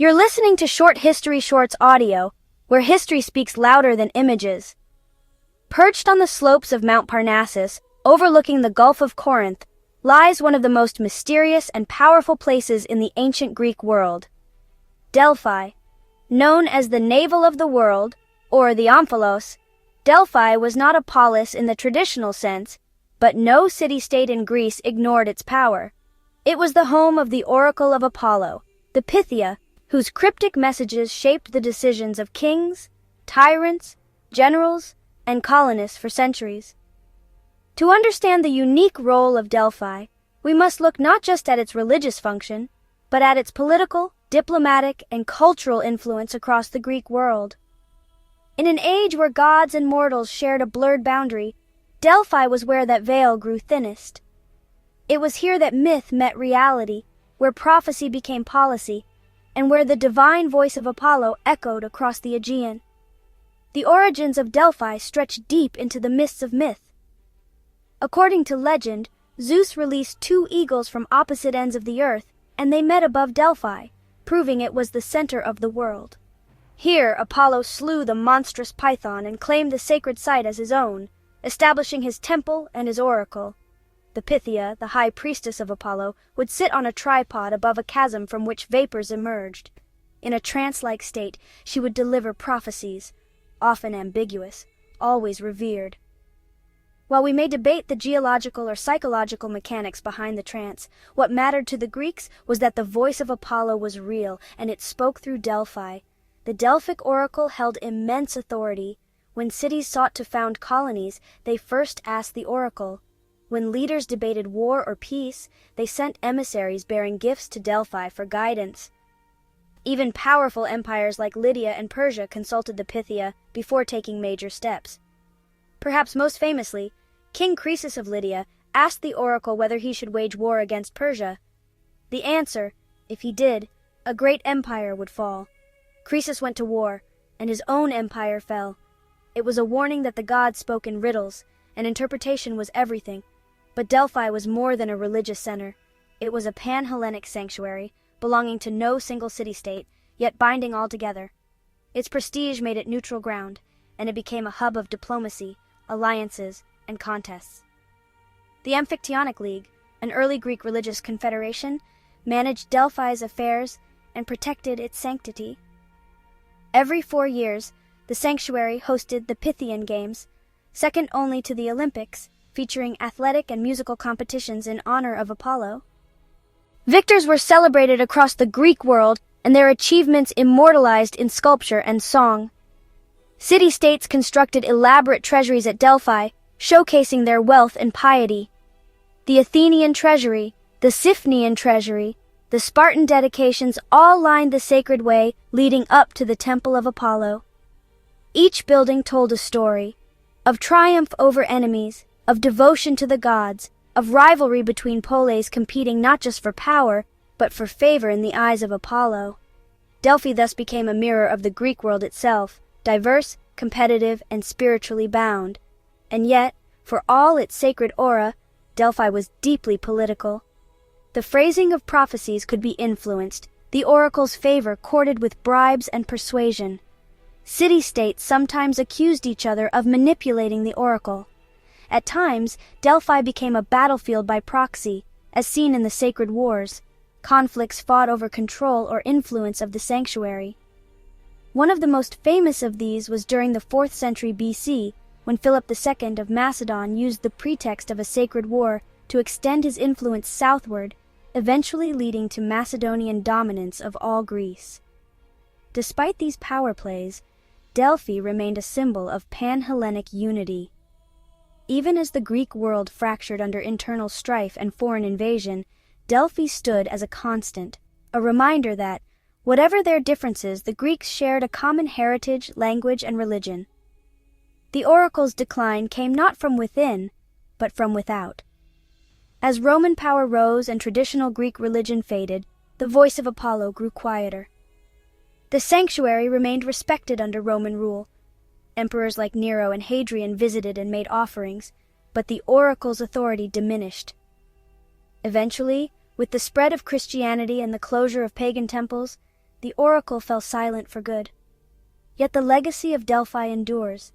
You're listening to Short History Shorts audio, where history speaks louder than images. Perched on the slopes of Mount Parnassus, overlooking the Gulf of Corinth, lies one of the most mysterious and powerful places in the ancient Greek world. Delphi. Known as the navel of the world, or the Omphalos, Delphi was not a polis in the traditional sense, but no city-state in Greece ignored its power. It was the home of the oracle of Apollo, the Pythia, whose cryptic messages shaped the decisions of kings, tyrants, generals, and colonists for centuries. To understand the unique role of Delphi, we must look not just at its religious function, but at its political, diplomatic, and cultural influence across the Greek world. In an age where gods and mortals shared a blurred boundary, Delphi was where that veil grew thinnest. It was here that myth met reality, where prophecy became policy, and where the divine voice of Apollo echoed across the Aegean. The origins of Delphi stretch deep into the mists of myth. According to legend, Zeus released two eagles from opposite ends of the earth, and they met above Delphi, proving it was the center of the world. Here, Apollo slew the monstrous python and claimed the sacred site as his own, establishing his temple and his oracle. The Pythia, the high priestess of Apollo, would sit on a tripod above a chasm from which vapors emerged. In a trance-like state, she would deliver prophecies, often ambiguous, always revered. While we may debate the geological or psychological mechanics behind the trance, what mattered to the Greeks was that the voice of Apollo was real, and it spoke through Delphi. The Delphic oracle held immense authority. When cities sought to found colonies, they first asked the oracle. When leaders debated war or peace, they sent emissaries bearing gifts to Delphi for guidance. Even powerful empires like Lydia and Persia consulted the Pythia before taking major steps. Perhaps most famously, King Croesus of Lydia asked the oracle whether he should wage war against Persia. The answer, if he did, a great empire would fall. Croesus went to war, and his own empire fell. It was a warning that the gods spoke in riddles, and interpretation was everything. But Delphi was more than a religious center. It was a pan-Hellenic sanctuary, belonging to no single city-state, yet binding all together. Its prestige made it neutral ground, and it became a hub of diplomacy, alliances, and contests. The Amphictyonic League, an early Greek religious confederation, managed Delphi's affairs and protected its sanctity. Every 4 years, the sanctuary hosted the Pythian Games, second only to the Olympics, featuring athletic and musical competitions in honor of Apollo. Victors were celebrated across the Greek world, and their achievements immortalized in sculpture and song. City-states constructed elaborate treasuries at Delphi, showcasing their wealth and piety. The Athenian treasury, the Siphnian treasury, the Spartan dedications all lined the sacred way leading up to the Temple of Apollo. Each building told a story of triumph over enemies, of devotion to the gods, of rivalry between polis competing not just for power, but for favor in the eyes of Apollo. Delphi thus became a mirror of the Greek world itself, diverse, competitive, and spiritually bound. And yet, for all its sacred aura, Delphi was deeply political. The phrasing of prophecies could be influenced, the oracle's favor courted with bribes and persuasion. City-states sometimes accused each other of manipulating the oracle. At times, Delphi became a battlefield by proxy, as seen in the sacred wars. Conflicts fought over control or influence of the sanctuary. One of the most famous of these was during the 4th century BC, when Philip II of Macedon used the pretext of a sacred war to extend his influence southward, eventually leading to Macedonian dominance of all Greece. Despite these power plays, Delphi remained a symbol of pan-Hellenic unity. Even as the Greek world fractured under internal strife and foreign invasion, Delphi stood as a constant, a reminder that, whatever their differences, the Greeks shared a common heritage, language, and religion. The oracle's decline came not from within, but from without. As Roman power rose and traditional Greek religion faded, the voice of Apollo grew quieter. The sanctuary remained respected under Roman rule. Emperors like Nero and Hadrian visited and made offerings, but the oracle's authority diminished. Eventually, with the spread of Christianity and the closure of pagan temples, the oracle fell silent for good. Yet the legacy of Delphi endures.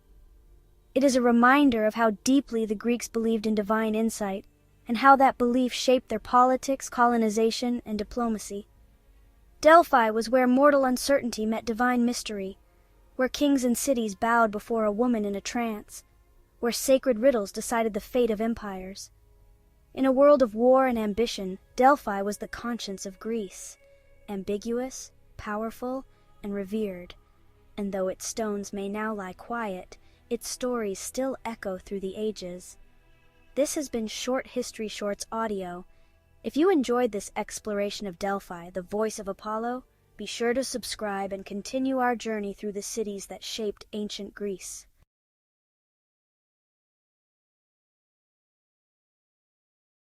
It is a reminder of how deeply the Greeks believed in divine insight, and how that belief shaped their politics, colonization, and diplomacy. Delphi was where mortal uncertainty met divine mystery, where kings and cities bowed before a woman in a trance, where sacred riddles decided the fate of empires. In a world of war and ambition, Delphi was the conscience of Greece, ambiguous, powerful, and revered. And though its stones may now lie quiet, its stories still echo through the ages. This has been Short History Shorts Audio. If you enjoyed this exploration of Delphi, the voice of Apollo, be sure to subscribe and continue our journey through the cities that shaped ancient Greece.